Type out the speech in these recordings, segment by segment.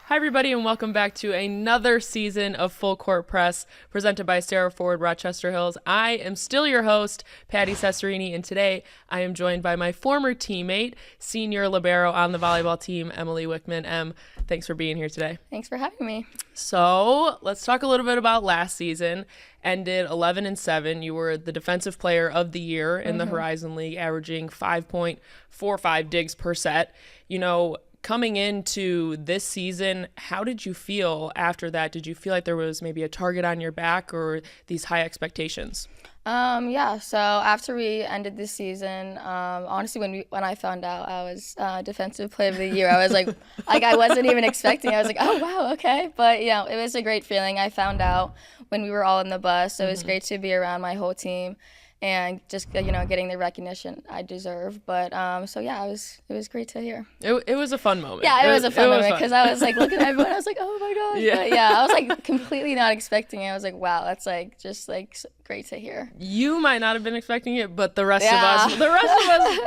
Hi, everybody, and welcome back to another season of Full Court Press presented by Serra Forward Rochester Hills. I am still your host, Patti Cesarini, and today I am joined by my former teammate, senior libero on the volleyball team, Emily Wichmann. Em, thanks for being here today. Thanks for having me. So let's talk a little bit about last season. Ended 11-7. You were the defensive player of the year in the Horizon League, averaging 5.45 digs per set. You know, coming into this season, how did you feel after that? Did you feel like there was maybe a target on your back or these high expectations? So after we ended the season, honestly, when I found out I was Defensive Player of the Year, I was like I wasn't even expecting it. I was like, oh, wow, okay. But, you know, it was a great feeling. I found out when we were all in the bus. So it was great to be around my whole team and just, you know, getting the recognition I deserve. But, it was great to hear. It was a fun moment. Yeah, it was a fun moment because I was, like, looking at everyone. I was like, oh, my gosh. Yeah. But, yeah, I was, like, completely not expecting it. I was like, wow, that's, like, just, like, great to hear. You might not have been expecting it, but the rest of us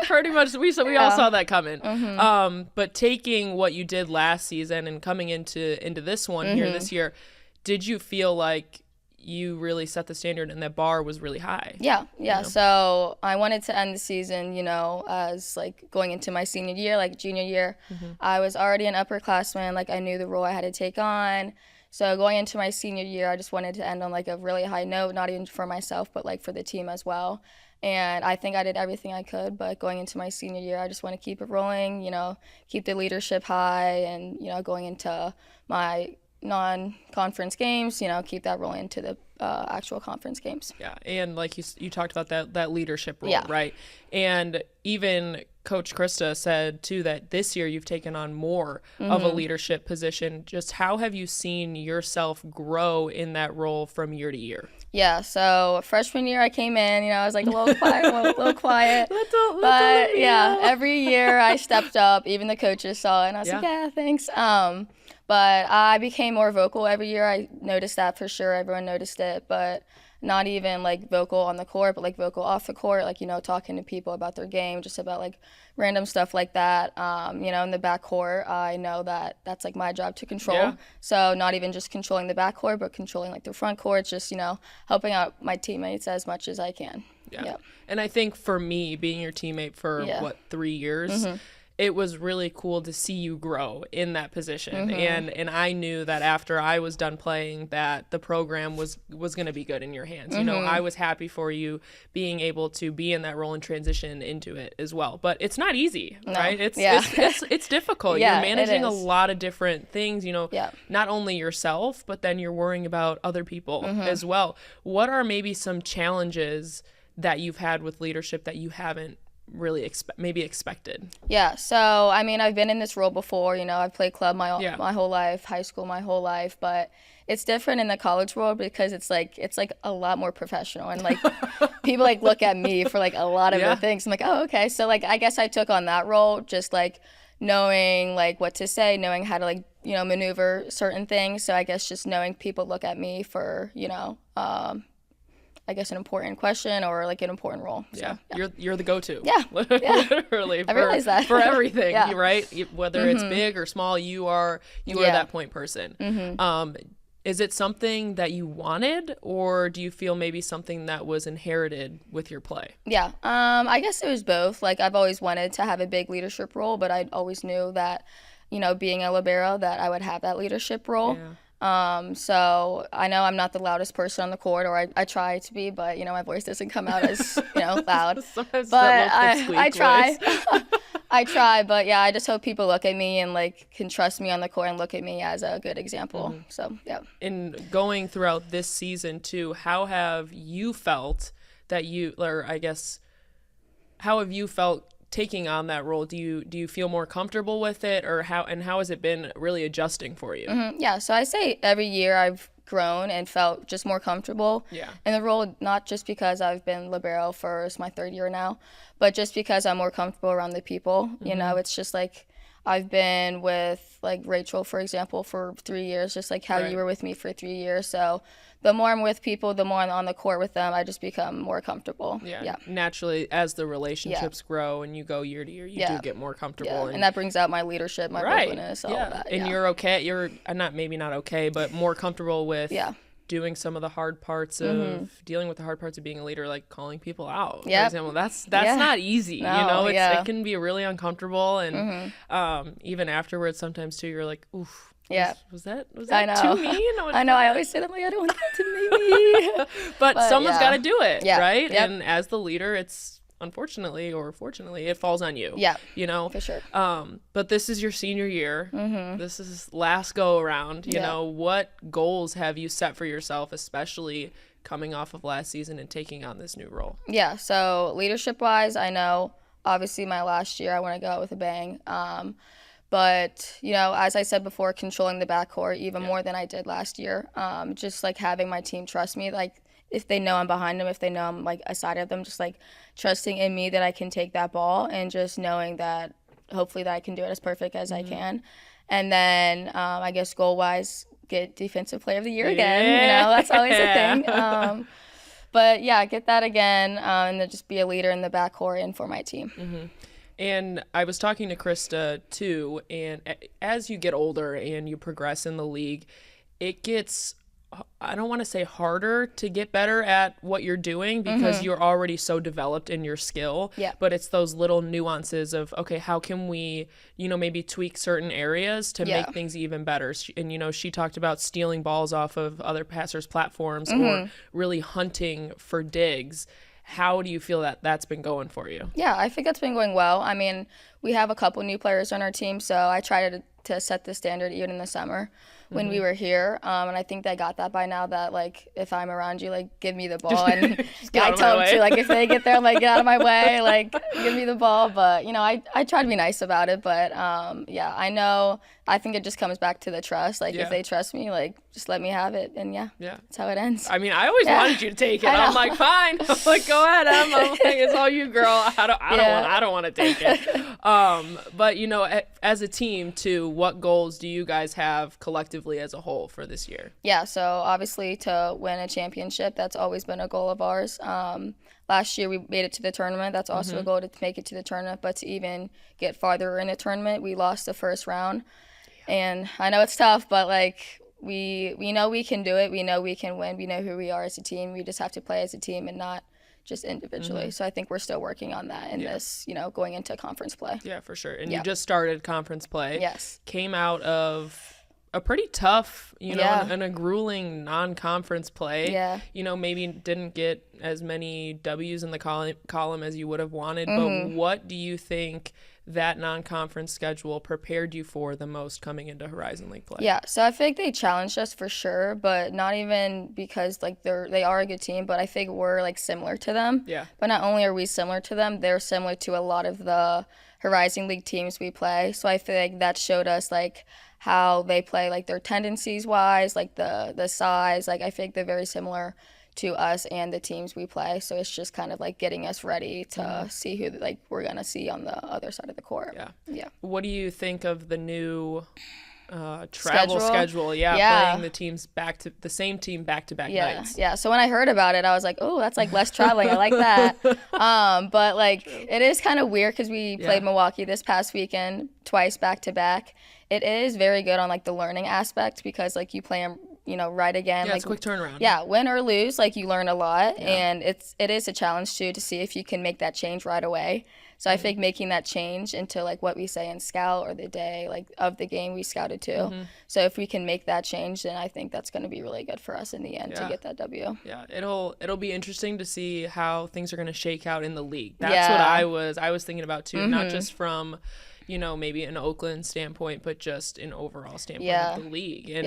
pretty much, we all saw that coming. But taking what you did last season and coming into this one here this year, did you feel like you really set the standard and that bar was really high? Yeah. You know? So I wanted to end the season, you know, as like going into my senior year, like junior year. I was already an upperclassman. Like I knew the role I had to take on. So going into my senior year, I just wanted to end on like a really high note, not even for myself, but like for the team as well. And I think I did everything I could, but going into my senior year, I just want to keep it rolling, you know, keep the leadership high and, you know, going into my non-conference games, you know, keep that rolling into the actual conference games. Yeah, and like you talked about that leadership role, Yeah. right? And even Coach Krista said, too, that this year you've taken on more of a leadership position. Just how have you seen yourself grow in that role from year to year? Yeah, so freshman year I came in, you know, I was like a little quiet, but yeah, every year I stepped up. Even the coaches saw it, and I was like, yeah, thanks. But I became more vocal every year. I noticed that for sure. Everyone noticed it, but not even like vocal on the court, but like vocal off the court, like, you know, talking to people about their game, just about like random stuff like that. You know, in the backcourt, I know that that's like my job to control. Yeah. So not even just controlling the backcourt, but controlling like the front court, just, you know, helping out my teammates as much as I can. Yeah. Yep. And I think for me, being your teammate for, 3 years, it was really cool to see you grow in that position. And I knew that after I was done playing that the program was going to be good in your hands. You know, I was happy for you being able to be in that role and transition into it as well. But it's not easy, right? It's difficult. Yeah, you're managing it a is. lot of different things, you know, Yeah. not only yourself, but then you're worrying about other people as well. What are maybe some challenges that you've had with leadership that you haven't really expected? Yeah, so I mean, I've been in this role before. You know, I've played club my whole life, high school my whole life, but it's different in the college world because it's like a lot more professional, and like people like look at me for like a lot of the things. I'm like, oh, okay. So like I guess I took on that role, just like knowing like what to say, knowing how to like, you know, maneuver certain things. So I guess just knowing people look at me for, you know, I guess an important question or like an important role. So, You're the go-to. Yeah. Literally. I realize that. For everything, Yeah. right? Whether it's big or small, you are that point person. Is it something that you wanted, or do you feel maybe something that was inherited with your play? Yeah, I guess it was both. Like I've always wanted to have a big leadership role, but I always knew that, you know, being a libero, that I would have that leadership role. So I know I'm not the loudest person on the court, or I try to be, but, you know, my voice doesn't come out as, you know, loud. Sometimes But that little I pipsqueak try. voice. I try, but yeah, I just hope people look at me and like can trust me on the court and look at me as a good example. So, yeah. In going throughout this season too, how have you felt how have you felt taking on that role? Do you feel more comfortable with it, or how has it been really adjusting for you? Yeah, so I say every year I've grown and felt just more comfortable in the role, not just because I've been libero for my third year now, but just because I'm more comfortable around the people. You know, it's just like I've been with like Rachel, for example, for 3 years, just like how Right. you were with me for 3 years. So the more I'm with people, the more I'm on the court with them, I just become more comfortable. Yeah. Naturally, as the relationships grow and you go year to year, you do get more comfortable. And that brings out my leadership, my vocalness, all of that. And you're okay. You're maybe not okay, but more comfortable with doing some of the hard parts of dealing with the hard parts of being a leader, like calling people out. For example, that's not easy. No, it can be really uncomfortable, and even afterwards, sometimes too, you're like, oof. Was that I know. too mean? I know. I always say that, like, I don't want that to be me. but someone's got to do it, right? Yep. And as the leader, it's unfortunately or fortunately, it falls on you. Yeah. For sure. But this is your senior year. This is last go around. You know, what goals have you set for yourself, especially coming off of last season and taking on this new role? Yeah. So leadership wise, I know obviously my last year I want to go out with a bang. But, as I said before, controlling the backcourt even more than I did last year. Just, like, having my team trust me, like, if they know I'm behind them, if they know I'm, like, aside of them, just, like, trusting in me that I can take that ball and just knowing that hopefully that I can do it as perfect as I can. And then, I guess, goal-wise, get Defensive Player of the Year again. That's always a thing. But, yeah, get that again and then just be a leader in the backcourt and for my team. And I was talking to Krista too, and as you get older and you progress in the league, it gets, I don't want to say harder to get better at what you're doing because you're already so developed in your skill. Yeah. But it's those little nuances of, okay, how can we, maybe tweak certain areas to make things even better? And, she talked about stealing balls off of other passers' platforms or really hunting for digs. How do you feel that that's been going for you? Yeah, I think that's been going well. I mean, we have a couple new players on our team, so I try to set the standard even in the summer when we were here. And I think they got that by now that, like, if I'm around you, like, give me the ball. And I tell them, too, like, if they get there, I'm like, get out of my way, like, give me the ball. But, I try to be nice about it. But, I think it just comes back to the trust. Like, if they trust me, like, just let me have it. And, that's how it ends. I mean, I always wanted you to take it. I'm like, fine. I'm like, go ahead, Em. I'm like, it's all you, girl. I don't want to take it. But, as a team, too, what goals do you guys have collectively as a whole for this year? Yeah, so obviously to win a championship, that's always been a goal of ours. Last year we made it to the tournament. That's also a goal to make it to the tournament. But to even get farther in the tournament, we lost the first round. And I know it's tough, but like we know we can do it. We know we can win. We know who we are as a team. We just have to play as a team and not just individually. So I think we're still working on that in this, going into conference play. Yeah, for sure. And you just started conference play. Yes. Came out of a pretty tough, and a grueling non-conference play. Yeah. Maybe didn't get as many W's in the column as you would have wanted. But what do you think that non-conference schedule prepared you for the most coming into Horizon League play? Yeah, so I think they challenged us for sure, but not even because like they are a good team, but I think we're like similar to them. Yeah. But not only are we similar to them, they're similar to a lot of the Horizon League teams we play. So I feel like that showed us like how they play, like their tendencies wise, like the size. Like I think they're very similar to us and the teams we play. So it's just kind of like getting us ready to see who like we're gonna see on the other side of the court. Yeah. What do you think of the new travel schedule? Playing the same team back to back nights. Yeah. So when I heard about it, I was like, oh, that's like less traveling. I like that. But like it is kind of weird because we played Milwaukee this past weekend twice back to back. It is very good on like the learning aspect because like you play them, right again. Yeah, like, it's a quick turnaround. Yeah, win or lose, like you learn a lot, and it is a challenge too to see if you can make that change right away. So I think making that change into like what we say in scout or the day like of the game we scouted to. So if we can make that change, then I think that's going to be really good for us in the end to get that W. Yeah, it'll be interesting to see how things are going to shake out in the league. That's what I was thinking about too, not just from maybe an Oakland standpoint, but just an overall standpoint of the league. And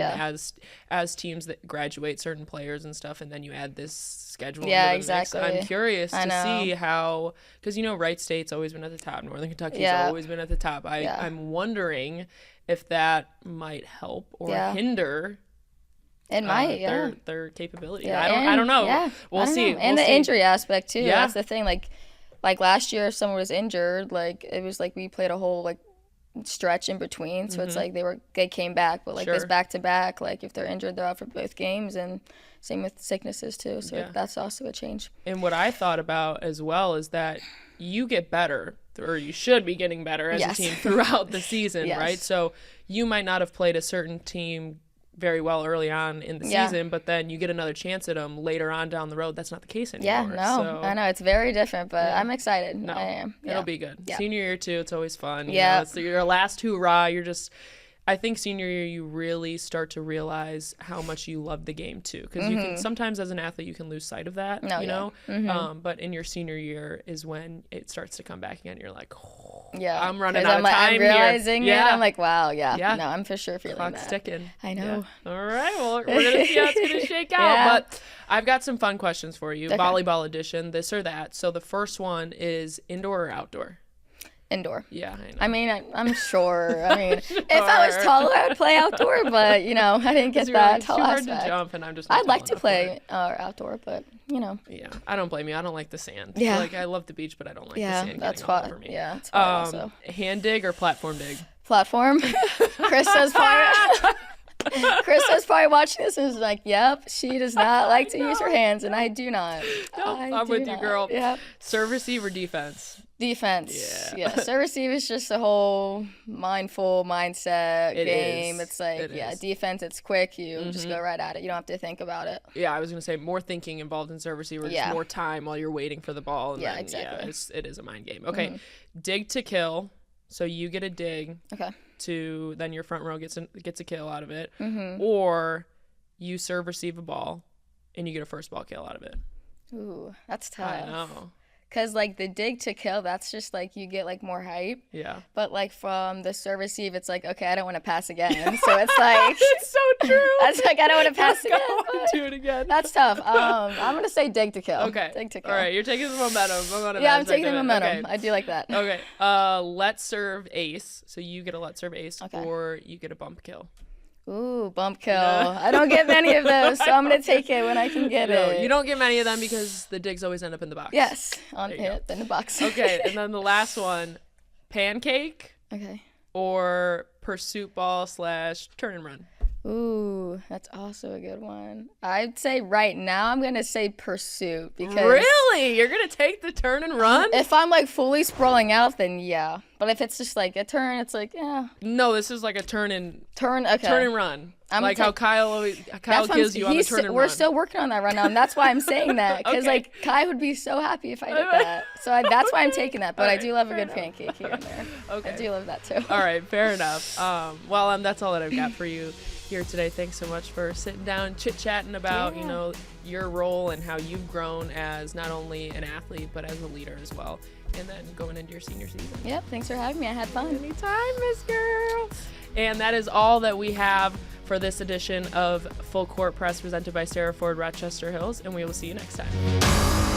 as teams that graduate certain players and stuff, and then you add this schedule. Yeah, exactly. Mix, I'm curious to see how, because Wright State's always been at the top, Northern Kentucky's always been at the top. I'm wondering if that might help or hinder. It might, their capability. Yeah, I don't know. Yeah, we'll see. And the injury aspect too. Yeah. That's the thing. Like last year, if someone was injured, like it was like we played a whole like stretch in between. So it's like they came back, but like this back to back, like if they're injured, they're out for both games, and same with sicknesses too. So that's also a change. And what I thought about as well is that you get better, or you should be getting better as a team throughout the season, right? So you might not have played a certain team very well early on in the season, but then you get another chance at them later on down the road. That's not the case anymore. I know it's very different, but I'm excited. No, I am. It'll be good. Senior year too, it's always fun. You know, it's your last hurrah. I think senior year you really start to realize how much you love the game too, because you can sometimes as an athlete you can lose sight of that, you know. But in your senior year is when it starts to come back again. You're like, I'm running out of time. I'm realizing it. I'm like, wow, no, I'm for sure feeling Clock's that. ticking. I know. All right, well, we're gonna see how it's gonna shake out. But I've got some fun questions for you. Volleyball edition, this or that. So the first one is indoor or outdoor? Indoor. Yeah, I know. I mean, I'm sure. I mean, if I was taller, I would play outdoor, but, you know, I didn't get that tall aspect. It's hard to jump, and I'm just not I'd like to play outdoor, but, you know. Yeah, I don't blame you. I don't like the sand. Yeah. Like, I love the beach, but I don't like the sand that's getting all over me. Yeah, that's why also. Hand dig or platform dig? Platform. Chris says probably watching this and is like, yep, she does not like to use her hands, and I do not. Nope, I'm with you, girl. Yeah. Serve, receive, or defense? Defense. Yeah. Serve, receive is just a whole mindful mindset game. It's like, defense, it's quick. You just go right at it. You don't have to think about it. Yeah, I was going to say more thinking involved in serve, receive, just more time while you're waiting for the ball. And then, exactly. Yeah, it is a mind game. Okay, dig to kill. So you get a dig. Okay. Then your front row gets a kill out of it. Or you serve, receive a ball, and you get a first ball kill out of it. Ooh, that's tough. I know. Because, like, the dig to kill, that's just, like, you get, like, more hype. Yeah. But, like, from the serve receive, it's like, okay, I don't want to pass again. So it's like... It's so true. That's like, I don't want to pass again. Do it again. That's tough. I'm going to say dig to kill. Okay. Dig to kill. All right, you're taking the momentum. Yeah, I'm taking the momentum. Okay. I do like that. Okay. Let's serve ace. So you get a let's serve ace, or you get a bump kill. Ooh, bump kill. I don't get many of those, so I'm going to take it when I can get it. You don't get many of them because the digs always end up in the box. Yes, in the box. Okay, and then the last one, pancake. Okay. Or pursuit ball / turn and run. Ooh, that's also a good one. I'd say right now I'm going to say pursuit because... Really? You're going to take the turn and run? If I'm like fully sprawling out, then yeah. But if it's just like a turn, it's like, yeah. No, this is like a turn and run. Like how Kyle gives you on the turn and run. We're still working on that right now, and that's why I'm saying that. Because like Kai would be so happy if I did that. So that's why I'm taking that. But I do love a good pancake here and there. Okay. I do love that too. All right, fair enough. Well, that's all that I've got for you here today. Thanks so much for sitting down, chit-chatting about, you know, your role and how you've grown as not only an athlete, but as a leader as well. And then going into your senior season. Yep, thanks for having me. I had fun. Anytime, Miss Girl. And that is all that we have for this edition of Full Court Press presented by Serra Ford Rochester Hills, and we will see you next time.